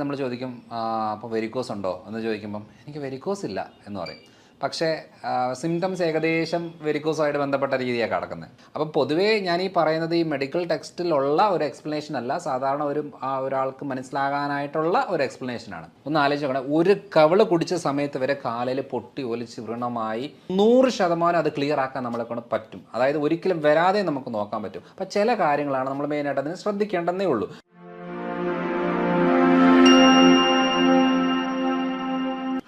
നമ്മൾ ചോദിക്കും അപ്പോൾ വെരിക്കോസ് ഉണ്ടോ എന്ന് ചോദിക്കുമ്പം എനിക്ക് വെരിക്കോസ് ഇല്ല എന്ന് പറയും. പക്ഷേ സിംറ്റംസ് ഏകദേശം വെരിക്കോസുമായിട്ട് ബന്ധപ്പെട്ട രീതിയാണ് കിടക്കുന്നത്. അപ്പം പൊതുവേ ഞാൻ ഈ പറയുന്നത് ഈ മെഡിക്കൽ ടെക്സ്റ്റിലുള്ള ഒരു എക്സ്പ്ലനേഷൻ അല്ല, സാധാരണ ഒരാൾക്ക് മനസ്സിലാകാനായിട്ടുള്ള ഒരു എക്സ്പ്ലനേഷനാണ്. ഒന്ന് ആലോചിച്ച് നോക്കണം, ഒരു കവിള് കുടിച്ച സമയത്ത് വരെ കാലിൽ പൊട്ടി ഒലിച്ച് വ്രണമായി 100% അത് ക്ലിയർ ആക്കാൻ നമ്മളെ കൊണ്ട് പറ്റും. അതായത് ഒരിക്കലും വരാതെ നമുക്ക് നോക്കാൻ പറ്റും. അപ്പം ചില കാര്യങ്ങളാണ് നമ്മൾ മെയിനായിട്ട് അതിന് ശ്രദ്ധിക്കേണ്ടതേ ഉള്ളൂ.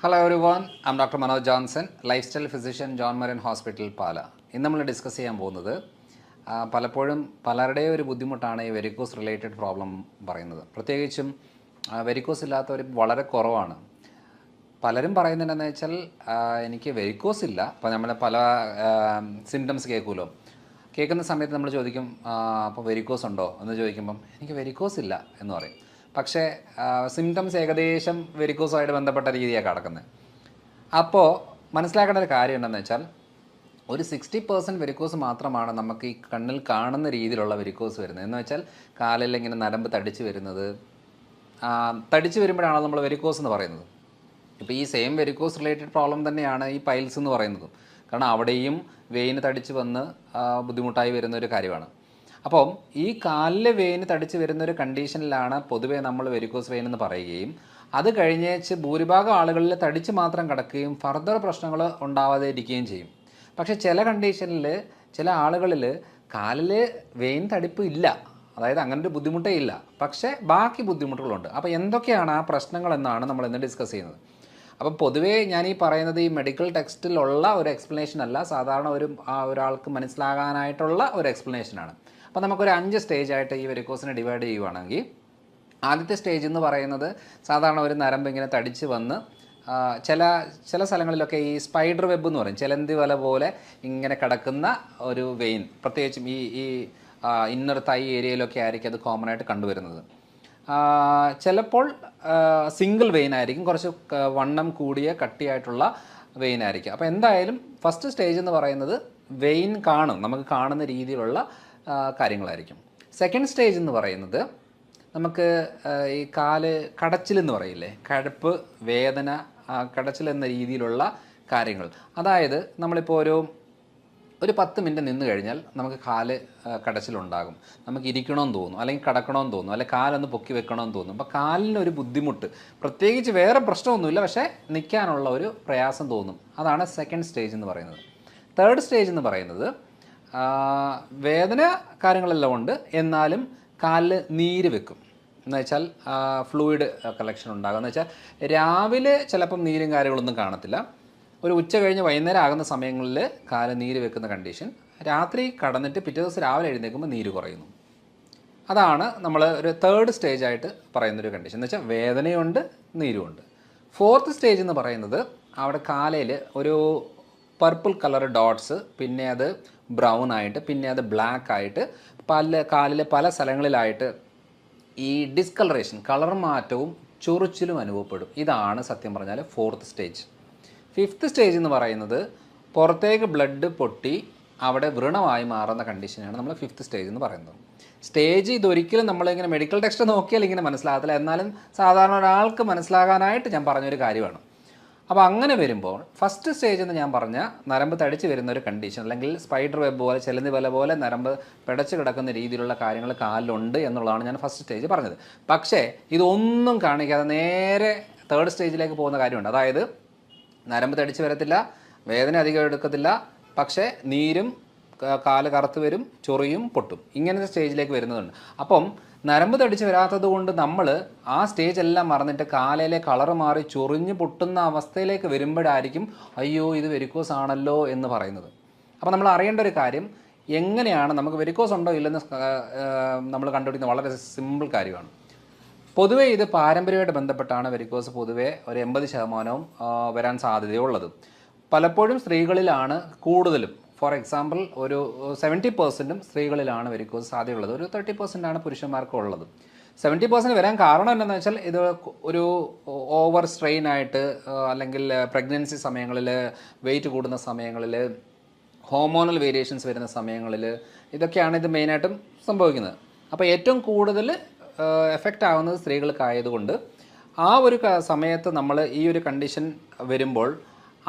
Hello everyone, I am doctor Manoj Johnson, life style physician, John Marian hospital, Pala. ഇന്ന് നമ്മൾ ഡിസ്കസ് ചെയ്യാൻ പോകുന്നത് പലപ്പോഴും പലരുടെയും ഒരു ബുദ്ധിമുട്ടാണ് ഈ വെരിക്കോസ് റിലേറ്റഡ് പ്രോബ്ലം പറയുന്നത്. പ്രത്യേകിച്ചും വെരിക്കോസ് ഇല്ലാത്തവർ വളരെ കുറവാണ്. പലരും പറയുന്നുണ്ടെന്ന് വെച്ചാൽ എനിക്ക് വെരിക്കോസ് ഇല്ല. അപ്പോൾ നമ്മൾ പല സിംറ്റംസ് കേൾക്കുമല്ലോ. കേൾക്കുന്ന സമയത്ത് നമ്മൾ ചോദിക്കും അപ്പോൾ വെരിക്കോസ് ഉണ്ടോ എന്ന് ചോദിക്കുമ്പം എനിക്ക് വെരിക്കോസ് ഇല്ല എന്ന് പറയും. പക്ഷേ സിംറ്റംസ് ഏകദേശം വെരിക്കോസുമായിട്ട് ബന്ധപ്പെട്ട രീതിയാണ് കിടക്കുന്നത്. അപ്പോൾ മനസ്സിലാക്കേണ്ട ഒരു കാര്യം എന്താണെന്ന് വെച്ചാൽ ഒരു 60% വെരിക്കോസ് മാത്രമാണ് നമുക്ക് ഈ കണ്ണിൽ കാണുന്ന രീതിയിലുള്ള വെരിക്കോസ് വരുന്നത്. എന്ന് വെച്ചാൽ കാലിൽ ഇങ്ങനെ നരമ്പ് തടിച്ച് വരുന്നത്, തടിച്ച് വരുമ്പോഴാണ് നമ്മൾ വെരിക്കോസ് എന്ന് പറയുന്നത്. ഇപ്പോൾ ഈ സെയിം വെരിക്കോസ് റിലേറ്റഡ് പ്രോബ്ലം തന്നെയാണ് ഈ പൈൽസ് എന്ന് പറയുന്നതും. കാരണം അവിടെയും വെയിന് തടിച്ച് വന്ന് ബുദ്ധിമുട്ടായി വരുന്ന ഒരു കാര്യമാണ്. അപ്പം ഈ കാലിലെ വെയിന് തടിച്ച് വരുന്നൊരു കണ്ടീഷനിലാണ് പൊതുവേ നമ്മൾ വെരിക്കോസ് വെയിൻ എന്ന് പറയുകയും അത് കഴിഞ്ഞേച്ച് ഭൂരിഭാഗം ആളുകളിൽ തടിച്ച് മാത്രം കിടക്കുകയും ഫർദർ പ്രശ്നങ്ങൾ ഉണ്ടാവാതെ ഇരിക്കുകയും ചെയ്യും. പക്ഷേ ചില കണ്ടീഷനിൽ ചില ആളുകളിൽ കാലിൽ വെയിൻ തടിപ്പ് ഇല്ല, അതായത് അങ്ങനൊരു ബുദ്ധിമുട്ടേ ഇല്ല, പക്ഷേ ബാക്കി ബുദ്ധിമുട്ടുകളുണ്ട്. അപ്പോൾ എന്തൊക്കെയാണ് ആ പ്രശ്നങ്ങൾ എന്നാണ് നമ്മൾ ഇന്ന് ഡിസ്കസ് ചെയ്യുന്നത്. അപ്പം പൊതുവേ ഞാൻ ഈ പറയുന്നത് ഈ മെഡിക്കൽ ടെക്സ്റ്റിലുള്ള ഒരു എക്സ്പ്ലനേഷൻ അല്ല, സാധാരണ ഒരാൾക്ക് മനസ്സിലാകാനായിട്ടുള്ള ഒരു എക്സ്പ്ലനേഷനാണ്. അപ്പോൾ നമുക്കൊരു 5 സ്റ്റേജായിട്ട് ഈ വെരിക്കോസിനെ ഡിവൈഡ് ചെയ്യുവാണെങ്കിൽ ആദ്യത്തെ സ്റ്റേജ് എന്ന് പറയുന്നത് സാധാരണ ഒരു നരമ്പ് ഇങ്ങനെ തടിച്ച് വന്ന് ചില സ്ഥലങ്ങളിലൊക്കെ ഈ സ്പൈഡർ വെബ് എന്ന് പറയും, ചിലന്തി വല പോലെ ഇങ്ങനെ കിടക്കുന്ന ഒരു വെയിൻ, പ്രത്യേകിച്ചും ഈ ഇന്നർ തൈ ഏരിയയിലൊക്കെ ആയിരിക്കും അത് കോമൺ ആയിട്ട് കണ്ടുവരുന്നത്. ചിലപ്പോൾ സിംഗിൾ വെയിൻ ആയിരിക്കും, കുറച്ച് വണ്ണം കൂടിയ കട്ടിയായിട്ടുള്ള വെയിൻ ആയിരിക്കും. അപ്പോൾ എന്തായാലും ഫസ്റ്റ് സ്റ്റേജ് എന്ന് പറയുന്നത് വെയിൻ കാണും, നമുക്ക് കാണുന്ന രീതിയിലുള്ള കാര്യങ്ങളായിരിക്കും. സെക്കൻഡ് സ്റ്റേജ് എന്ന് പറയുന്നത് നമുക്ക് ഈ കാല് കടച്ചിലെന്ന് പറയില്ലേ, കഴപ്പ്, വേദന, കടച്ചിൽ എന്ന രീതിയിലുള്ള കാര്യങ്ങൾ. അതായത് നമ്മളിപ്പോൾ ഒരു 10 മിനിറ്റ് നിന്ന് കഴിഞ്ഞാൽ നമുക്ക് കാല് കടച്ചിലുണ്ടാകും, നമുക്ക് ഇരിക്കണമെന്ന് തോന്നും, അല്ലെങ്കിൽ കിടക്കണമെന്ന് തോന്നും, അല്ലെങ്കിൽ കാലൊന്ന് പൊക്കി വെക്കണമെന്ന് തോന്നും. അപ്പോൾ കാലിനൊരു ബുദ്ധിമുട്ട്, പ്രത്യേകിച്ച് വേറെ പ്രശ്നമൊന്നുമില്ല, പക്ഷേ നിൽക്കാനുള്ള ഒരു പ്രയാസം തോന്നും. അതാണ് സെക്കൻഡ് സ്റ്റേജ് എന്ന് പറയുന്നത്. തേർഡ് സ്റ്റേജ് എന്ന് പറയുന്നത് വേദന കാര്യങ്ങളെല്ലാം ഉണ്ട്, എന്നാലും കാലിൽ നീര് വെക്കും. എന്ന് വെച്ചാൽ ഫ്ലൂയിഡ് കളക്ഷൻ ഉണ്ടാകും. എന്ന് വെച്ചാൽ രാവിലെ ചിലപ്പം നീരും കാര്യങ്ങളൊന്നും കാണത്തില്ല, ഒരു ഉച്ച കഴിഞ്ഞ് വൈകുന്നേരം ആകുന്ന സമയങ്ങളിൽ കാല് നീര് വെക്കുന്ന കണ്ടീഷൻ. രാത്രി കടന്നിട്ട് പിറ്റേ ദിവസം രാവിലെ എഴുന്നേൽക്കുമ്പോൾ നീര് കുറയുന്നു. അതാണ് നമ്മൾ ഒരു തേർഡ് സ്റ്റേജായിട്ട് പറയുന്നൊരു കണ്ടീഷൻ. എന്ന് വെച്ചാൽ വേദനയുണ്ട്, നീരുമുണ്ട്. ഫോർത്ത് സ്റ്റേജ് എന്ന് പറയുന്നത് അവിടെ കാലയിൽ ഒരു പർപ്പിൾ കളർ ഡോട്ട്സ്, പിന്നെ അത് ബ്രൗൺ ആയിട്ട്, പിന്നെ അത് ബ്ലാക്ക് ആയിട്ട് കാലിലെ പല സ്ഥലങ്ങളിലായിട്ട് ഈ ഡിസ്കളറേഷൻ, കളർ മാറ്റവും ചൊറിച്ചിലും അനുഭവപ്പെടും. ഇതാണ് സത്യം പറഞ്ഞാൽ ഫോർത്ത് സ്റ്റേജ്. ഫിഫ്ത്ത് സ്റ്റേജ് എന്ന് പറയുന്നത് പുറത്തേക്ക് ബ്ലഡ് പൊട്ടി അവിടെ വ്രണമായി മാറുന്ന കണ്ടീഷനാണ് നമ്മൾ ഫിഫ്ത്ത് സ്റ്റേജ് എന്ന് പറയുന്നത്. സ്റ്റേജ് ഇതൊരിക്കലും നമ്മളിങ്ങനെ മെഡിക്കൽ ടെക്സ്റ്റ് നോക്കിയാൽ ഇങ്ങനെ മനസ്സിലാകത്തില്ല, എന്നാലും സാധാരണ ഒരാൾക്ക് മനസ്സിലാകാനായിട്ട് ഞാൻ പറഞ്ഞൊരു കാര്യമാണ്. അപ്പോൾ അങ്ങനെ വരുമ്പോൾ ഫസ്റ്റ് സ്റ്റേജ് എന്ന് ഞാൻ പറഞ്ഞ നരമ്പ് തടിച്ച് വരുന്ന ഒരു കണ്ടീഷൻ, അല്ലെങ്കിൽ സ്പൈഡർ വെബ് പോലെ, ചിലന്തി വല പോലെ നരമ്പ് പിടച്ച് കിടക്കുന്ന രീതിയിലുള്ള കാര്യങ്ങൾ കാലിലുണ്ട് എന്നുള്ളതാണ് ഞാൻ ഫസ്റ്റ് സ്റ്റേജ് പറഞ്ഞത്. പക്ഷേ ഇതൊന്നും കാണിക്കാതെ നേരെ തേർഡ് സ്റ്റേജിലേക്ക് പോകുന്ന കാര്യമുണ്ട്. അതായത് നരമ്പ് തടിച്ച് വരത്തില്ല, വേദന അധികം എടുക്കത്തില്ല, പക്ഷേ നീരും കാല് കറുത്ത് വരും, ചൊറിയും, പൊട്ടും, ഇങ്ങനത്തെ സ്റ്റേജിലേക്ക് വരുന്നതുണ്ട്. അപ്പം നരമ്പ് തടിച്ച് വരാത്തത് കൊണ്ട് നമ്മൾ ആ സ്റ്റേജ് എല്ലാം മറന്നിട്ട് കാലയിലെ കളറ് മാറി ചൊറിഞ്ഞ് പൊട്ടുന്ന അവസ്ഥയിലേക്ക് വരുമ്പോഴായിരിക്കും അയ്യോ ഇത് വെരിക്കോസ് ആണല്ലോ എന്ന് പറയുന്നത്. അപ്പോൾ നമ്മൾ അറിയേണ്ട ഒരു കാര്യം, എങ്ങനെയാണ് നമുക്ക് വെരിക്കോസ് ഉണ്ടോ ഇല്ലെന്ന് നമ്മൾ കണ്ടുപിടിക്കുന്നത് വളരെ സിമ്പിൾ കാര്യമാണ്. പൊതുവേ ഇത് പാരമ്പര്യമായിട്ട് ബന്ധപ്പെട്ടാണ് വെരിക്കോസ് പൊതുവേ ഒരു 80% വരാൻ സാധ്യതയുള്ളത്. പലപ്പോഴും സ്ത്രീകളിലാണ് കൂടുതലും. ഫോർ എക്സാമ്പിൾ ഒരു 70% സ്ത്രീകളിലാണ് വെരിക്കോസ് സാധ്യതയുള്ളത്, ഒരു 30% പുരുഷന്മാർക്കും ഉള്ളത്. 70% വരാൻ കാരണം എന്താണെന്ന് വെച്ചാൽ ഇത് ഒരു ഓവർ സ്ട്രെയിൻ ആയിട്ട്, അല്ലെങ്കിൽ പ്രഗ്നൻസി സമയങ്ങളിൽ, വെയിറ്റ് കൂടുന്ന സമയങ്ങളിൽ, ഹോർമോണൽ വേരിയേഷൻസ് വരുന്ന സമയങ്ങളിൽ, ഇതൊക്കെയാണ് ഇത് മെയിനായിട്ടും സംഭവിക്കുന്നത്. അപ്പോൾ ഏറ്റവും കൂടുതൽ എഫക്റ്റ് ആവുന്നത് സ്ത്രീകൾക്കായതുകൊണ്ട് ആ ഒരു സമയത്ത് നമ്മൾ ഈ ഒരു കണ്ടീഷൻ വരുമ്പോൾ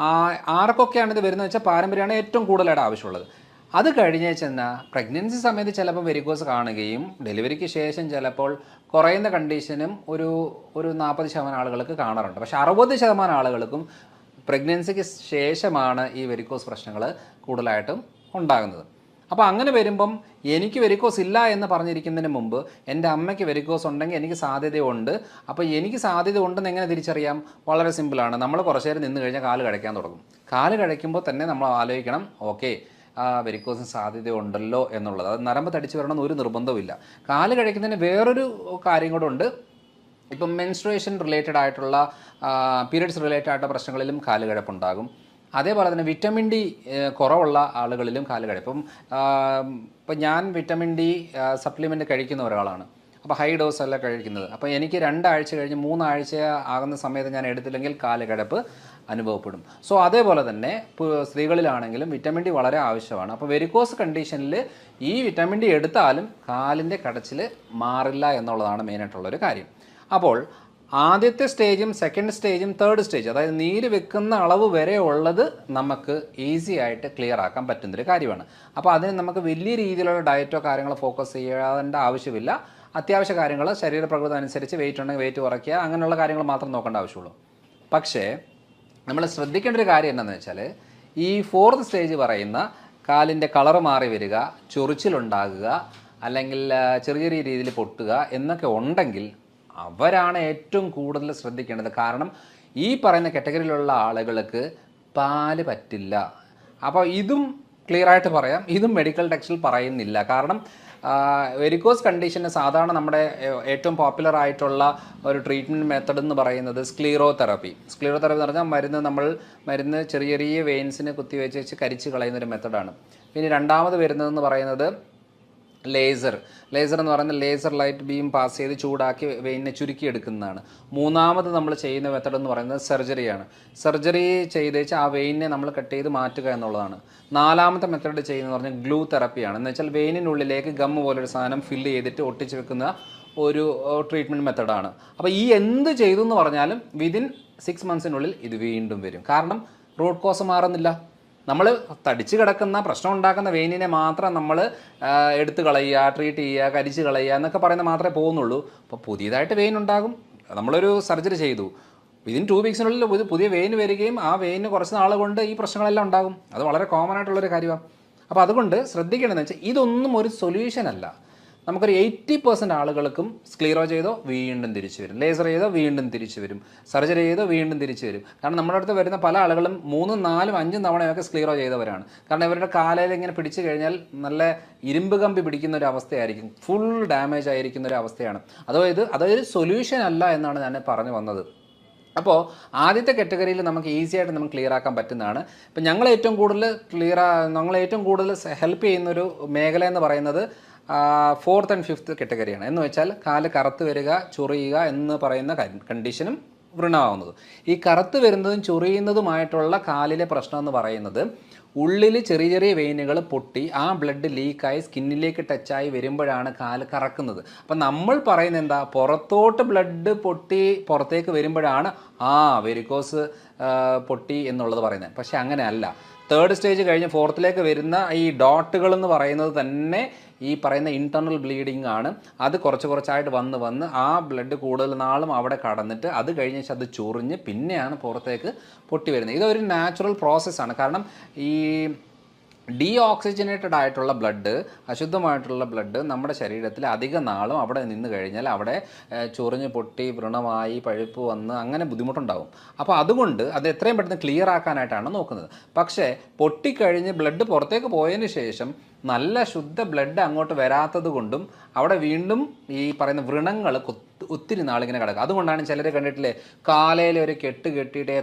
ആർക്കൊക്കെയാണ് ഇത് വരുന്നത് വെച്ചാൽ പാരമ്പര്യമാണ് ഏറ്റവും കൂടുതലായിട്ട് ആവശ്യമുള്ളത്. അത് കഴിഞ്ഞ് ചെന്നാൽ പ്രഗ്നൻസി സമയത്ത് ചിലപ്പോൾ വെരിക്കോസ് കാണുകയും ഡെലിവറിക്ക് ശേഷം ചിലപ്പോൾ കുറയുന്ന കണ്ടീഷനും ഒരു 40% ആളുകൾക്ക് കാണാറുണ്ട്. പക്ഷേ 60% ആളുകൾക്കും പ്രഗ്നൻസിക്ക് ശേഷമാണ് ഈ വെരിക്കോസ് പ്രശ്നങ്ങൾ കൂടുതലായിട്ടും ഉണ്ടാകുന്നത്. അപ്പോൾ അങ്ങനെ വരുമ്പം എനിക്ക് വെരിക്കോസ് ഇല്ല എന്ന് പറഞ്ഞിരിക്കുന്നതിന് മുമ്പ് എൻ്റെ അമ്മയ്ക്ക് വെരിക്കോസ് ഉണ്ടെങ്കിൽ എനിക്ക് സാധ്യതയുണ്ട്. അപ്പോൾ എനിക്ക് സാധ്യത ഉണ്ടെന്ന് എങ്ങനെ തിരിച്ചറിയാം? വളരെ സിമ്പിളാണ്. നമ്മൾ കുറച്ച് നേരം നിന്ന് കഴിഞ്ഞാൽ കാല് കഴിക്കാൻ തുടങ്ങും. കാല് കഴിക്കുമ്പോൾ തന്നെ നമ്മൾ ആലോചിക്കണം, ഓക്കെ വെരിക്കോസിന് സാധ്യതയുണ്ടല്ലോ എന്നുള്ളത്. അത് നരമ്പ് തടിച്ച് വരണമെന്ന് ഒരു നിർബന്ധവുമില്ല. കാല് കഴിക്കുന്നതിന് വേറൊരു കാര്യം കൂടെ ഉണ്ട്. ഇപ്പം മെൻസ്ട്രുവേഷൻ റിലേറ്റഡ് ആയിട്ടുള്ള പീരിയഡ്സ് റിലേറ്റഡ് ആയിട്ടുള്ള പ്രശ്നങ്ങളിലും കാലുകഴപ്പുണ്ടാകും. അതേപോലെ തന്നെ വിറ്റമിൻ ഡി കുറവുള്ള ആളുകളിലും കാലുകഴപ്പ്. ഇപ്പം ഞാൻ വിറ്റമിൻ ഡി സപ്ലിമെൻറ്റ് കഴിക്കുന്ന ഒരാളാണ്. അപ്പോൾ ഹൈ ഡോസ് അല്ല കഴിക്കുന്നത്. അപ്പോൾ എനിക്ക് 2 ആഴ്ച കഴിഞ്ഞ് 3 ആഴ്ച ആകുന്ന സമയത്ത് ഞാൻ എടുത്തില്ലെങ്കിൽ കാലുകഴപ്പ് അനുഭവപ്പെടും. സോ അതേപോലെ തന്നെ സ്ത്രീകളിലാണെങ്കിലും വിറ്റമിൻ ഡി വളരെ ആവശ്യമാണ്. അപ്പോൾ വെരിക്കോസ് കണ്ടീഷനിൽ ഈ വിറ്റമിൻ ഡി എടുത്താലും കാലിൻ്റെ കടച്ചിൽ മാറില്ല എന്നുള്ളതാണ് മെയിനായിട്ടുള്ളൊരു കാര്യം. അപ്പോൾ ആദ്യത്തെ സ്റ്റേജും സെക്കൻഡ് സ്റ്റേജും തേർഡ് സ്റ്റേജ്, അതായത് നീര് വെക്കുന്ന അളവ് വരെ ഉള്ളത് നമുക്ക് ഈസി ആയിട്ട് ക്ലിയർ ആക്കാൻ പറ്റുന്നൊരു കാര്യമാണ്. അപ്പോൾ അതിന് നമുക്ക് വലിയ രീതിയിലുള്ള ഡയറ്റോ കാര്യങ്ങളോ ഫോക്കസ് ചെയ്യേണ്ട ആവശ്യമില്ല. അത്യാവശ്യ കാര്യങ്ങൾ ശരീരപ്രകൃതം അനുസരിച്ച് വെയിറ്റ് ഉണ്ടെങ്കിൽ വെയിറ്റ് കുറയ്ക്കുക, അങ്ങനെയുള്ള കാര്യങ്ങൾ മാത്രം നോക്കേണ്ട ആവശ്യമുള്ളൂ. പക്ഷേ നമ്മൾ ശ്രദ്ധിക്കേണ്ട ഒരു കാര്യം എന്താണെന്ന് വെച്ചാൽ, ഈ 4th സ്റ്റേജ് പറയുന്ന കാലിൻ്റെ കളറ് മാറി വരിക, ചൊറിച്ചിലുണ്ടാകുക, അല്ലെങ്കിൽ ചെറിയ ചെറിയ രീതിയിൽ പൊട്ടുക എന്നൊക്കെ ഉണ്ടെങ്കിൽ അവരാണ് ഏറ്റവും കൂടുതൽ ശ്രദ്ധിക്കേണ്ടത്. കാരണം ഈ പറയുന്ന കാറ്റഗറിയിലുള്ള ആളുകൾക്ക് പാല് പറ്റില്ല. അപ്പോൾ ഇതും ക്ലിയറായിട്ട് പറയാം, ഇതും മെഡിക്കൽ ടെക്സ്റ്റിൽ പറയുന്നില്ല. കാരണം വെരിക്കോസ് കണ്ടീഷന് സാധാരണ നമ്മുടെ ഏറ്റവും പോപ്പുലർ ആയിട്ടുള്ള ഒരു ട്രീറ്റ്മെൻറ്റ് മെത്തഡ് എന്ന് പറയുന്നത് സ്ക്ലീറോതെറപ്പി എന്ന് പറഞ്ഞാൽ മരുന്ന് ചെറിയ ചെറിയ വെയിൻസിനെ കുത്തിവെച്ച് കരിച്ച് കളയുന്നൊരു മെത്തഡാണ്. പിന്നെ രണ്ടാമത് വരുന്നതെന്ന് പറയുന്നത് ലേസർ എന്ന് പറയുന്നത് ലേസർ ലൈറ്റ് ബീം പാസ് ചെയ്ത് ചൂടാക്കി വെയിനെ ചുരുക്കിയെടുക്കുന്നതാണ്. മൂന്നാമത് നമ്മൾ ചെയ്യുന്ന മെത്തഡ് എന്ന് പറയുന്നത് സർജറി ചെയ്തേച്ച് ആ വെയിനെ നമ്മൾ കട്ട് ചെയ്ത് മാറ്റുക എന്നുള്ളതാണ്. നാലാമത്തെ മെത്തഡ് ചെയ്യുന്നത് പറഞ്ഞാൽ ഗ്ലൂ തെറപ്പിയാണ്. എന്ന് വെച്ചാൽ വെയിനിനുള്ളിലേക്ക് ഗം പോലൊരു സാധനം ഫില്ല് ചെയ്തിട്ട് ഒട്ടിച്ച് വെക്കുന്ന ഒരു ട്രീറ്റ്മെൻറ്റ് മെത്തഡാണ്. അപ്പോൾ ഈ എന്ത് ചെയ്തു എന്ന് പറഞ്ഞാലും വിതിൻ 6 മന്ത്സിനുള്ളിൽ ഇത് വീണ്ടും വരും. കാരണം റൂട്ട് കോസ് മാറുന്നില്ല. നമ്മൾ തടിച്ച് കിടക്കുന്ന പ്രശ്നം ഉണ്ടാക്കുന്ന വെയിനിനെ മാത്രം നമ്മൾ എടുത്ത് കളയുക, ട്രീറ്റ് ചെയ്യുക, കരിച്ച് കളയുക എന്നൊക്കെ പറയുന്നത് മാത്രമേ പോകുന്നുള്ളൂ. അപ്പോൾ പുതിയതായിട്ട് വെയിൻ ഉണ്ടാകും. നമ്മളൊരു സർജറി ചെയ്തു, വിതിൻ 2 വീക്സിനുള്ളിൽ പുതിയ വെയിൻ വരികയും ആ വെയിന് കുറച്ച് നാൾ കൊണ്ട് ഈ പ്രശ്നങ്ങളെല്ലാം ഉണ്ടാകും. അത് വളരെ കോമൺ ആയിട്ടുള്ളൊരു കാര്യമാണ്. അപ്പോൾ അതുകൊണ്ട് ശ്രദ്ധിക്കേണ്ടതെന്ന് വെച്ചാൽ ഇതൊന്നും ഒരു സൊല്യൂഷൻ അല്ല. നമുക്കൊരു 80% ആളുകൾക്കും സ്ക്ലീറോ ചെയ്തോ വീണ്ടും തിരിച്ചു വരും, ലേസർ ചെയ്തോ വീണ്ടും തിരിച്ചു വരും, സർജറി ചെയ്തോ വീണ്ടും തിരിച്ചു വരും. കാരണം നമ്മുടെ അടുത്ത് വരുന്ന പല ആളുകളും 3, 4, 5 തവണയൊക്കെ സ്ക്ലീറോ ചെയ്തവരാണ്. കാരണം ഇവരുടെ കാലയിൽ ഇങ്ങനെ പിടിച്ചു കഴിഞ്ഞാൽ നല്ല ഇരുമ്പ് കമ്പി പിടിക്കുന്ന ഒരു അവസ്ഥയായിരിക്കും, ഫുൾ ഡാമേജ് ആയിരിക്കുന്ന ഒരു അവസ്ഥയാണ്. അതൊരു സൊല്യൂഷൻ അല്ല എന്നാണ് ഞാൻ പറഞ്ഞു വന്നത്. അപ്പോൾ ആദ്യത്തെ കാറ്റഗറിയിൽ നമുക്ക് ഈസി ആയിട്ട് നമുക്ക് ക്ലിയർ ആക്കാൻ പറ്റുന്നതാണ്. ഇപ്പം ഞങ്ങൾ ഏറ്റവും കൂടുതൽ ഹെൽപ്പ് ചെയ്യുന്നൊരു മേഖല എന്ന് പറയുന്നത് 4th and 5th കാറ്റഗറിയാണ്. എന്ന് വെച്ചാൽ കാല് കറുത്ത് വരിക, ചൊറിയുക എന്ന് പറയുന്ന കണ്ടീഷനും വൃണമാവുന്നത്. ഈ കറുത്ത് വരുന്നതും ചൊറിയുന്നതുമായിട്ടുള്ള കാലിലെ പ്രശ്നം എന്ന് പറയുന്നത് ഉള്ളിൽ ചെറിയ ചെറിയ വെയിനുകൾ പൊട്ടി ആ ബ്ലഡ് ലീക്കായി സ്കിന്നിലേക്ക് ടച്ചായി വരുമ്പോഴാണ് കാല് കറക്കുന്നത്. അപ്പം നമ്മൾ പറയുന്നത് എന്താ, പുറത്തോട്ട് ബ്ലഡ് പൊട്ടി പുറത്തേക്ക് വരുമ്പോഴാണ് വെരിക്കോസ് പൊട്ടി എന്നുള്ളത് പറയുന്നത്. പക്ഷെ അങ്ങനെയല്ല. 3rd സ്റ്റേജ് കഴിഞ്ഞ് 4th വരുന്ന ഈ ഡോട്ടുകൾ എന്ന് പറയുന്നത് തന്നെ ഈ പറയുന്ന ഇൻറ്റർണൽ ബ്ലീഡിങ് ആണ്. അത് കുറച്ചായിട്ട് വന്ന് ആ ബ്ലഡ് കൂടുതൽ നാളും അവിടെ കടന്നിട്ട് അത് കഴിഞ്ഞ ശേഷം അത് ചൊറിഞ്ഞ് പിന്നെയാണ് പുറത്തേക്ക് പൊട്ടി വരുന്നത്. ഇതൊരു നാച്ചുറൽ പ്രോസസ്സാണ്. കാരണം ഈ ഡീഓക്സിജനേറ്റഡ് ആയിട്ടുള്ള ബ്ലഡ്, അശുദ്ധമായിട്ടുള്ള ബ്ലഡ് നമ്മുടെ ശരീരത്തിൽ അധിക നാളും അവിടെ നിന്ന് കഴിഞ്ഞാൽ അവിടെ ചൊറിഞ്ഞ് പൊട്ടി വ്രണമായി പഴുപ്പ് വന്ന് അങ്ങനെ ബുദ്ധിമുട്ടുണ്ടാകും. അപ്പോൾ അതുകൊണ്ട് അത് എത്രയും പെട്ടെന്ന് ക്ലിയർ ആക്കാനായിട്ടാണ് നോക്കുന്നത്. പക്ഷേ പൊട്ടിക്കഴിഞ്ഞ് ബ്ലഡ് പുറത്തേക്ക് പോയതിന് ശേഷം നല്ല ശുദ്ധ ബ്ലഡ് അങ്ങോട്ട് വരാത്തത് കൊണ്ടും അവിടെ വീണ്ടും ഈ പറയുന്ന വ്രണങ്ങൾ ഒത്തിരി നാളിങ്ങനെ കിടക്കുക. അതുകൊണ്ടാണ് ചിലർ കണ്ടിട്ടില്ലേ, കാലയിൽ ഒരു കെട്ടിയിട്ട്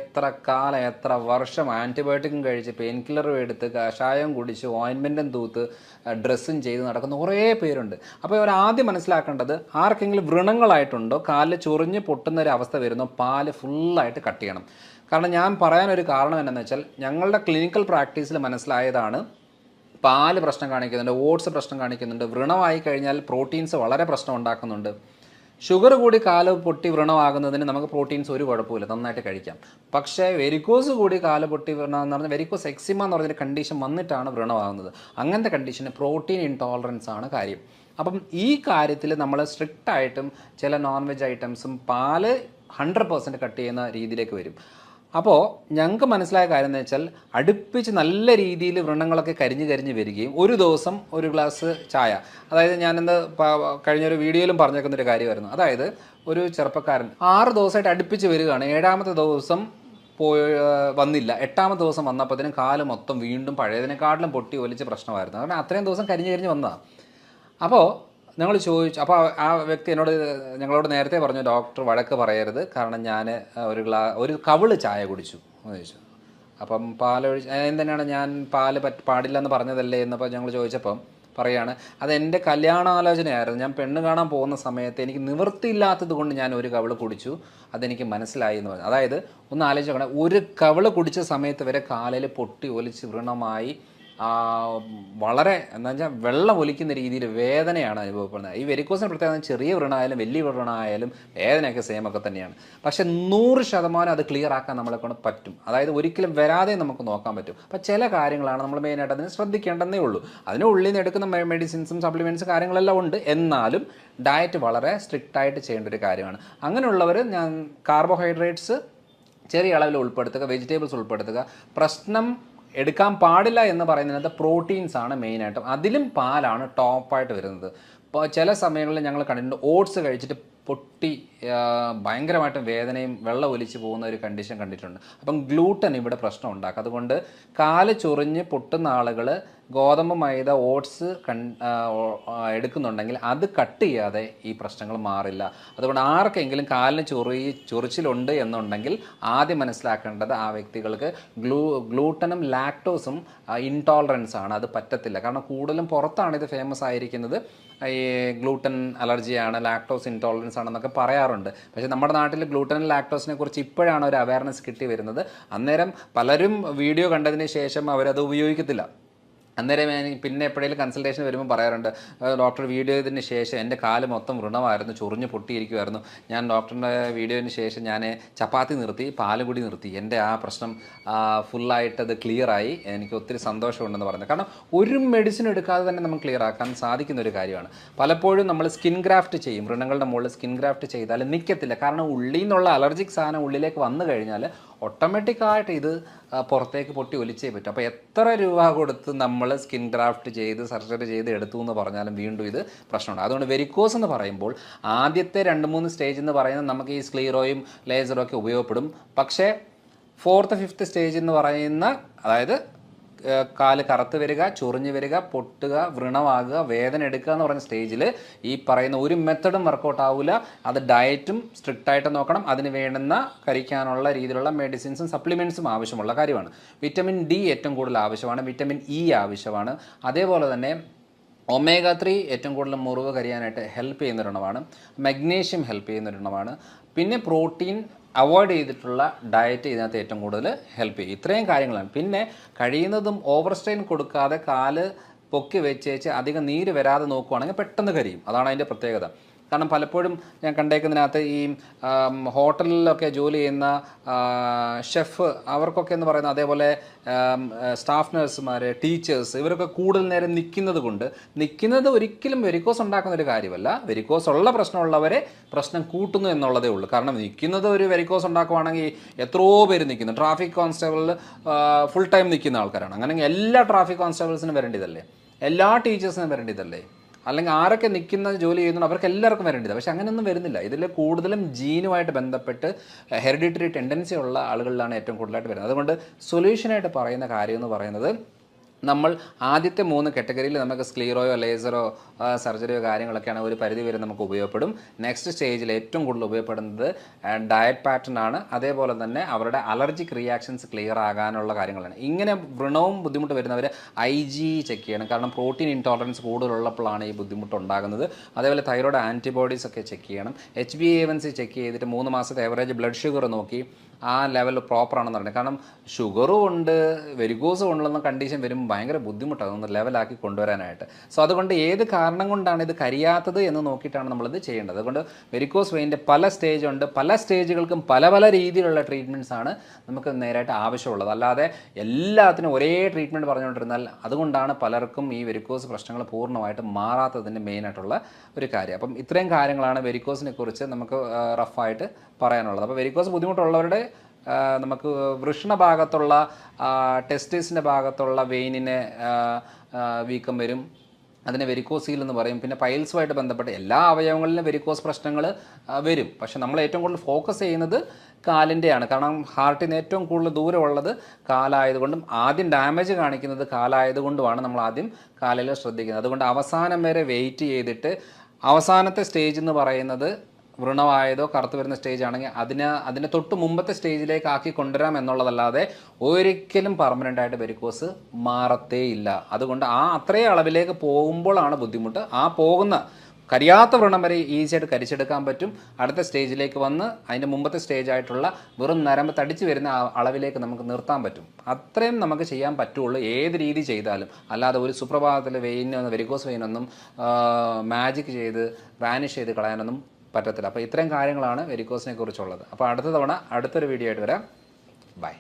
എത്ര വർഷം ആൻറ്റിബയോട്ടിക്കും കഴിച്ച് പെയിൻ കില്ലറും എടുത്ത് കഷായം കുടിച്ച് ഓയിൻമെൻറ്റും തൂത്ത് ഡ്രസ്സും ചെയ്ത് നടക്കുന്ന കുറേ പേരുണ്ട്. അപ്പോൾ അവർ ആദ്യം മനസ്സിലാക്കേണ്ടത്, ആർക്കെങ്കിലും വ്രണങ്ങളായിട്ടുണ്ടോ, കാലിൽ ചൊറിഞ്ഞ് പൊട്ടുന്ന ഒരു അവസ്ഥ വരുന്നോ, പാല് ഫുള്ളായിട്ട് കട്ട് ചെയ്യണം. കാരണം ഞാൻ പറയാനൊരു കാരണം എന്താണെന്ന് വെച്ചാൽ ഞങ്ങളുടെ ക്ലിനിക്കൽ പ്രാക്ടീസിൽ മനസ്സിലായതാണ്, പ്രശ്നം കാണിക്കുന്നുണ്ട്, ഓട്സ് പ്രശ്നം കാണിക്കുന്നുണ്ട്, വ്രണമായി കഴിഞ്ഞാൽ പ്രോട്ടീൻസ് വളരെ പ്രശ്നം ഉണ്ടാക്കുന്നുണ്ട്. ഷുഗർ കൂടി കാല് പൊട്ടി വ്രണമാകുന്നതിന് നമുക്ക് പ്രോട്ടീൻസ് ഒരു കുഴപ്പമില്ല, നന്നായിട്ട് കഴിക്കാം. പക്ഷേ വെരിക്കോസ് കൂടി കാല് പൊട്ടി വ്രണം എന്ന് പറഞ്ഞാൽ വെരിക്കോസ് എക്സിമ എന്ന് പറഞ്ഞൊരു കണ്ടീഷൻ വന്നിട്ടാണ് വ്രണമാകുന്നത്. അങ്ങനത്തെ കണ്ടീഷന് പ്രോട്ടീൻ ഇൻടോളറൻസ് ആണ് കാര്യം. അപ്പം ഈ കാര്യത്തിൽ നമ്മൾ സ്ട്രിക്റ്റായിട്ടും ചില നോൺ വെജ് ഐറ്റംസും പാല് 100% കട്ട് ചെയ്യുന്ന രീതിയിലേക്ക് വരും. അപ്പോൾ ഞങ്ങൾക്ക് മനസ്സിലായ കാര്യം എന്ന് വെച്ചാൽ അടുപ്പിച്ച് നല്ല രീതിയിൽ വ്രണങ്ങളൊക്കെ കരിഞ്ഞ് വരികയും ഒരു ദിവസം ഒരു ഗ്ലാസ് ചായ, അതായത് ഞാനെന്ത് കഴിഞ്ഞൊരു വീഡിയോയിലും പറഞ്ഞേക്കുന്നൊരു കാര്യമായിരുന്നു. അതായത് ഒരു ചെറുപ്പക്കാരൻ 6 ദിവസമായിട്ട് അടുപ്പിച്ച് വരികയാണ്, 7ാമത്തെ ദിവസം വന്നില്ല, 8ാമത്തെ ദിവസം വന്നപ്പോഴത്തേനും കാല് മൊത്തം വീണ്ടും പഴയതിനെക്കാട്ടിലും പൊട്ടി ഒലിച്ച് പ്രശ്നമായിരുന്നു. കാരണം അത്രയും ദിവസം കരിഞ്ഞ് വന്നതാണ്. അപ്പോൾ ഞങ്ങൾ ചോദിച്ചു, അപ്പോൾ ആ വ്യക്തി ഞങ്ങളോട് നേരത്തെ പറഞ്ഞു ഡോക്ടർ വഴക്ക് പറയരുത്, കാരണം ഞാൻ ഒരു കവിള് ചായ കുടിച്ചു എന്ന് ചോദിച്ചു. അപ്പം എന്തിനാണ് ഞാൻ പാല് പാടില്ല എന്ന് പറഞ്ഞതല്ലേ എന്നപ്പോൾ ഞങ്ങൾ ചോദിച്ചപ്പം പറയുകയാണ്, അതെൻ്റെ കല്യാണാലോചനയായിരുന്നു. ഞാൻ പെണ്ണ് കാണാൻ പോകുന്ന സമയത്ത് എനിക്ക് നിവൃത്തിയില്ലാത്തത് കൊണ്ട് ഞാൻ ഒരു കവിള് കുടിച്ചു, അതെനിക്ക് മനസ്സിലായി എന്ന് പറഞ്ഞു. അതായത് ഒന്ന് ആലോചിച്ച് നോക്കണം, ഒരു കവിള് കുടിച്ച സമയത്ത് വരെ കാലിൽ പൊട്ടി ഒലിച്ച് വ്രണമായി വളരെ എന്താ വെച്ചാൽ വെള്ളം ഒലിക്കുന്ന രീതിയിൽ വേദനയാണ് അനുഭവപ്പെടുന്നത്. ഈ വെരിക്കോസിന് പ്രത്യേകം ചെറിയ വ്രണമായാലും വലിയ വ്രണമായാലും വേദനയൊക്കെ സെയിം ഒക്കെ തന്നെയാണ്. പക്ഷെ 100% അത് ക്ലിയർ ആക്കാൻ നമ്മളെ കൊണ്ട് പറ്റും. അതായത് ഒരിക്കലും വരാതെ നമുക്ക് നോക്കാൻ പറ്റും. അപ്പോൾ ചില കാര്യങ്ങളാണ് നമ്മൾ മെയിനായിട്ട് അതിന് ശ്രദ്ധിക്കേണ്ടതേ ഉള്ളൂ. അതിന് ഉള്ളിൽ നിന്ന് എടുക്കുന്ന മെഡിസിൻസും സപ്ലിമെൻറ്റ്സ് കാര്യങ്ങളെല്ലാം ഉണ്ട്. എന്നാലും ഡയറ്റ് വളരെ സ്ട്രിക്റ്റായിട്ട് ചെയ്യേണ്ട ഒരു കാര്യമാണ്. അങ്ങനെയുള്ളവർ ഞാൻ കാർബോഹൈഡ്രേറ്റ്സ് ചെറിയ അളവിൽ ഉൾപ്പെടുത്തുക, വെജിറ്റബിൾസ് ഉൾപ്പെടുത്തുക. പ്രശ്നം എടുക്കാൻ പാടില്ല എന്ന് പറയുന്നത് പ്രോട്ടീൻസ് ആണ് മെയിനായിട്ടും. അതിലും പാലാണ് ടോപ്പായിട്ട് വരുന്നത്. ഇപ്പോൾ ചില സമയങ്ങളിൽ ഞങ്ങൾ കണ്ടിട്ടുണ്ട് ഓട്സ് കഴിച്ചിട്ട് പൊട്ടി ഭയങ്കരമായിട്ടും വേദനയും വെള്ളം ഒലിച്ച് പോകുന്ന ഒരു കണ്ടീഷൻ കണ്ടിട്ടുണ്ട്. അപ്പം ഗ്ലൂട്ടൻ ഇവിടെ പ്രശ്നം ഉണ്ടാക്കും. അതുകൊണ്ട് കാല് ചൊറിഞ്ഞ് പൊട്ടുന്ന ആളുകൾ ഗോതമ്പ്, മൈദ, ഓട്സ് എടുക്കുന്നുണ്ടെങ്കിൽ അത് കട്ട് ചെയ്യാതെ ഈ പ്രശ്നങ്ങൾ മാറില്ല. അതുകൊണ്ട് ആർക്കെങ്കിലും കാലിന് ചൊറിച്ചിലുണ്ട് എന്നുണ്ടെങ്കിൽ ആദ്യം മനസ്സിലാക്കേണ്ടത് ആ വ്യക്തികൾക്ക് ഗ്ലൂട്ടനും ലാക്ടോസും ഇൻടോളറൻസ് ആണ്, അത് പറ്റത്തില്ല. കാരണം കൂടുതലും പുറത്താണ് ഇത് ഫേമസ് ആയിരിക്കുന്നത്. ഈ ഗ്ലൂട്ടൻ അലർജിയാണ്, ലാക്ടോസ് ഇൻടോളറൻസ് ആണെന്നൊക്കെ പറയാറുണ്ട്. പക്ഷേ നമ്മുടെ നാട്ടിൽ ഗ്ലൂട്ടൻ ലാക്ടോസിനെ കുറിച്ച് ഇപ്പോഴാണ് ഒരു അവയർനെസ് കിട്ടി വരുന്നത്. അന്നേരം പലരും വീഡിയോ കണ്ടതിന് ശേഷം അവരത് ഉപയോഗിക്കത്തില്ല. അന്നേരം പിന്നെ എപ്പോഴേലും കൺസൾട്ടേഷൻ വരുമ്പോൾ പറയാറുണ്ട്, ഡോക്ടർ വീഡിയോ ചെയ്തതിന് ശേഷം എൻ്റെ കാല് മൊത്തം വ്രണമായിരുന്നു, ചൊറിഞ്ഞ് പൊട്ടിയിരിക്കുമായിരുന്നു, ഞാൻ ഡോക്ടറിൻ്റെ വീഡിയോന് ശേഷം ഞാൻ ചപ്പാത്തി നിർത്തി, പാലും കൂടി നിർത്തി, എൻ്റെ ആ പ്രശ്നം ഫുള്ളായിട്ടത് ക്ലിയറായി, എനിക്ക് ഒത്തിരി സന്തോഷമുണ്ടെന്ന് പറയുന്നത്. കാരണം ഒരു മെഡിസിൻ എടുക്കാതെ തന്നെ നമുക്ക് ക്ലിയർ ആക്കാൻ സാധിക്കുന്ന ഒരു കാര്യമാണ്. പലപ്പോഴും നമ്മൾ സ്കിൻ ഗ്രാഫ്റ്റ് ചെയ്യും, വ്രണങ്ങളുടെ മുകളിൽ സ്കിൻ ഗ്രാഫ്റ്റ് ചെയ്താൽ നിൽക്കത്തില്ല. കാരണം ഉള്ളിൽ നിന്നുള്ള അലർജിക് സാധനം ഉള്ളിലേക്ക് വന്നു കഴിഞ്ഞാൽ ഓട്ടോമാറ്റിക്കായിട്ട് ഇത് പുറത്തേക്ക് പൊട്ടി ഒലിച്ചേ പറ്റും. അപ്പോൾ എത്ര രൂപ കൊടുത്ത് നമ്മൾ സ്കിൻ ഗ്രാഫ്റ്റ് ചെയ്ത് സർജറി ചെയ്ത് എടുത്തു എന്ന് പറഞ്ഞാലും വീണ്ടും ഇത് പ്രശ്നമുണ്ട്. അതുകൊണ്ട് വെരിക്കോസ് എന്ന് പറയുമ്പോൾ ആദ്യത്തെ 2-3 സ്റ്റേജ് എന്ന് പറയുന്നത് നമുക്ക് ഈ സ്ക്ലീറോയും ലേസറും ഒക്കെ ഉപയോഗപ്പെടും. പക്ഷേ 4th 5th സ്റ്റേജ് എന്ന് പറയുന്ന, അതായത് കാല് കറുത്ത് വരിക, ചൊറിഞ്ഞ് വരിക, പൊട്ടുക, വ്രണമാകുക, വേദന എടുക്കുക എന്ന് പറയുന്ന സ്റ്റേജിൽ ഈ പറയുന്ന ഒരു മെത്തഡും വർക്കൗട്ട് ആവില്ല. അത് ഡയറ്റും സ്ട്രിക്റ്റായിട്ട് നോക്കണം. അതിന് വേണ്ടുന്ന കഴിക്കാനുള്ള രീതിയിലുള്ള മെഡിസിൻസും സപ്ലിമെൻറ്റ്സും ആവശ്യമുള്ള കാര്യമാണ്. വിറ്റമിൻ ഡി ഏറ്റവും കൂടുതൽ ആവശ്യമാണ്, വിറ്റമിൻ ഇ ആവശ്യമാണ്. അതേപോലെ തന്നെ ഒമേഗ 3 ഏറ്റവും കൂടുതൽ മുറിവ് കരിയാനായിട്ട് ഹെൽപ്പ് ചെയ്യുന്നൊരെണ്ണമാണ്. മഗ്നീഷ്യം ഹെൽപ്പ് ചെയ്യുന്നൊരെണ്ണമാണ്. പിന്നെ പ്രോട്ടീൻ അവോയ്ഡ് ചെയ്തിട്ടുള്ള ഡയറ്റ് ഇതിനകത്ത് ഏറ്റവും കൂടുതൽ ഹെൽപ്പ് ചെയ്യും. ഇത്രയും കാര്യങ്ങളാണ്. പിന്നെ കഴിയുന്നതും ഓവർ സ്ട്രെയിൻ കൊടുക്കാതെ കാല് പൊക്കി വെച്ചേച്ച് അധികം നീര് വരാതെ നോക്കുകയാണെങ്കിൽ പെട്ടെന്ന് കരിയും. അതാണ് അതിൻ്റെ പ്രത്യേകത. കാരണം പലപ്പോഴും ഞാൻ കണ്ടേക്കുന്നതിനകത്ത് ഈ ഹോട്ടലിലൊക്കെ ജോലി ചെയ്യുന്ന ഷെഫ് അവർക്കൊക്കെ എന്ന് പറയുന്നത്, അതേപോലെ സ്റ്റാഫ് നഴ്സുമാർ, ടീച്ചേഴ്സ്, ഇവരൊക്കെ കൂടുതൽ നേരം നിൽക്കുന്നത് ഒരിക്കലും വെരിക്കോസ് ഉണ്ടാക്കുന്ന ഒരു കാര്യമല്ല. വെരിക്കോസ് ഉള്ള പ്രശ്നമുള്ളവരെ പ്രശ്നം കൂട്ടുന്നു എന്നുള്ളതേ ഉള്ളൂ. കാരണം നിൽക്കുന്നത് ഒരു വെരിക്കോസ് ഉണ്ടാക്കുവാണെങ്കിൽ എത്രയോ പേര് നിൽക്കുന്നു. ട്രാഫിക് കോൺസ്റ്റബിളിൽ ഫുൾ ടൈം നിൽക്കുന്ന ആൾക്കാരാണ്. അങ്ങനെയെങ്കിൽ എല്ലാ ട്രാഫിക് കോൺസ്റ്റബിൾസിനും വരേണ്ടതല്ലേ, എല്ലാ ടീച്ചേഴ്സിനും വരേണ്ടതല്ലേ, അല്ലെങ്കിൽ ആരൊക്കെ നിൽക്കുന്ന ജോലി ചെയ്യുന്നുണ്ടോ അവർക്ക് എല്ലാവർക്കും വരേണ്ടത്. പക്ഷേ അങ്ങനെയൊന്നും വരുന്നില്ല. ഇതിൽ കൂടുതലും ജീനുമായിട്ട് ബന്ധപ്പെട്ട് ഹെറിഡിറ്ററി ടെൻഡൻസി ഉള്ള ആളുകളിലാണ് ഏറ്റവും കൂടുതലായിട്ട് വരുന്നത്. അതുകൊണ്ട് സൊല്യൂഷനായിട്ട് പറയുന്ന കാര്യം എന്ന് പറയുന്നത്, നമ്മൾ ആദ്യത്തെ 3 കാറ്റഗറിയിൽ നമുക്ക് സ്ക്ലീറോയോ ലേസറോ സർജറിയോ കാര്യങ്ങളൊക്കെയാണ് ഒരു പരിധി വരെ നമുക്ക് ഉപയോഗപ്പെടും. നെക്സ്റ്റ് സ്റ്റേജിൽ ഏറ്റവും കൂടുതൽ ഉപയോഗപ്പെടുന്നത് ഡയറ്റ് പാറ്റേൺ ആണ്. അതേപോലെ തന്നെ അവരുടെ അലർജിക് റിയാക്ഷൻസ് ക്ലിയർ ആകാനുള്ള കാര്യങ്ങളാണ്. ഇങ്ങനെ വ്രണവും ബുദ്ധിമുട്ട് വരുന്നവർ IG ചെക്ക് ചെയ്യണം. കാരണം പ്രോട്ടീൻ ഇൻടോളറൻസ് കൂടുതലുള്ളപ്പോഴാണ് ഈ ബുദ്ധിമുട്ടുണ്ടാകുന്നത്. അതേപോലെ തൈറോയ്ഡ് ആൻറ്റിബോഡീസ് ഒക്കെ ചെക്ക് ചെയ്യണം. HbA1c ചെക്ക് ചെയ്തിട്ട് 3 മാസത്തെ ആവറേജ് ബ്ലഡ് ഷുഗർ നോക്കി ആ ലെവൽ പ്രോപ്പർ ആണെന്ന് പറയുന്നത്. കാരണം ഷുഗറും ഉണ്ട്, വെരിക്കോസും ഉണ്ടെന്ന കണ്ടീഷൻ വരുമ്പോൾ ഭയങ്കര ബുദ്ധിമുട്ടാണ് ഒന്ന് ലെവലാക്കി കൊണ്ടുവരാനായിട്ട്. സോ അതുകൊണ്ട് ഏത് കാരണം കൊണ്ടാണ് ഇത് കരിയാത്തത് എന്ന് നോക്കിയിട്ടാണ് നമ്മളിത് ചെയ്യേണ്ടത്. അതുകൊണ്ട് വെരിക്കോസ് വെയിൻ്റെ പല സ്റ്റേജ് ഉണ്ട്, പല സ്റ്റേജുകൾക്കും പല പല രീതിയിലുള്ള ട്രീറ്റ്മെൻറ്റ്സ് ആണ് നമുക്ക് നേരായിട്ട് ആവശ്യമുള്ളത്. അല്ലാതെ എല്ലാത്തിനും ഒരേ ട്രീറ്റ്മെൻറ്റ് പറഞ്ഞുകൊണ്ടിരുന്നാൽ അതുകൊണ്ടാണ് പലർക്കും ഈ വെരിക്കോസ് പ്രശ്നങ്ങൾ പൂർണ്ണമായിട്ട് മാറാത്തതിൻ്റെ മെയിനായിട്ടുള്ള ഒരു കാര്യം. അപ്പം ഇത്രയും കാര്യങ്ങളാണ് വെരിക്കോസിനെ കുറിച്ച് നമുക്ക് റഫായിട്ട് പറയാനുള്ളത്. അപ്പോൾ വെരിക്കോസ് ബുദ്ധിമുട്ടുള്ളവരുടെ നമുക്ക് വൃഷണ ഭാഗത്തുള്ള ടെസ്റ്റിസിൻ്റെ ഭാഗത്തുള്ള വെയിനിന് വീക്കം വരും, അതിനെ വെരിക്കോസീൽ എന്ന് പറയും. പിന്നെ പൈൽസുമായിട്ട് ബന്ധപ്പെട്ട് എല്ലാ അവയവങ്ങളിലും വെരിക്കോസ് പ്രശ്നങ്ങൾ വരും. പക്ഷേ നമ്മൾ ഏറ്റവും കൂടുതൽ ഫോക്കസ് ചെയ്യുന്നത് കാലിൻ്റെയാണ്. കാരണം ഹാർട്ടിന് ഏറ്റവും കൂടുതൽ ദൂരമുള്ളത് കാലായതുകൊണ്ടും ആദ്യം ഡാമേജ് കാണിക്കുന്നത് കാലായതുകൊണ്ടുമാണ് നമ്മൾ ആദ്യം കാലിൽ ശ്രദ്ധിക്കുന്നത്. അതുകൊണ്ട് അവസാനം വരെ വെയിറ്റ് ചെയ്തിട്ട് അവസാനത്തെ സ്റ്റേജ് എന്ന് പറയുന്നത് വ്രണമായതോ കറുത്തു വരുന്ന സ്റ്റേജ് ആണെങ്കിൽ അതിനെ തൊട്ട് മുമ്പത്തെ സ്റ്റേജിലേക്ക് ആക്കി കൊണ്ടുവരാം എന്നുള്ളതല്ലാതെ ഒരിക്കലും പെർമനൻ്റായിട്ട് വെരിക്കോസ് മാറത്തേയില്ല. അതുകൊണ്ട് അത്രയും അളവിലേക്ക് പോകുമ്പോഴാണ് ബുദ്ധിമുട്ട്. പോകുന്ന കരിയാത്ത വ്രണം വരെ ഈസിയായിട്ട് കരിച്ചെടുക്കാൻ പറ്റും. അടുത്ത സ്റ്റേജിലേക്ക് വന്ന് അതിൻ്റെ മുമ്പത്തെ സ്റ്റേജായിട്ടുള്ള വെറും നരമ്പ് തടിച്ച് വരുന്ന അളവിലേക്ക് നമുക്ക് നിർത്താൻ പറ്റും. അത്രയും നമുക്ക് ചെയ്യാൻ പറ്റുള്ളൂ ഏത് രീതി ചെയ്താലും. അല്ലാതെ ഒരു സുപ്രഭാതത്തിൽ വെരിക്കോസ് വെയിനൊന്നും മാജിക് ചെയ്ത് വാനിഷ് ചെയ്ത് കളയാനൊന്നും പറ്റത്തില്ല. അപ്പോൾ ഇത്രയും കാര്യങ്ങളാണ് വെരിക്കോസിനെ കുറിച്ചുള്ളത്. അപ്പോൾ അടുത്ത തവണ അടുത്തൊരു വീഡിയോ ആയിട്ട് വരാം. ബൈ.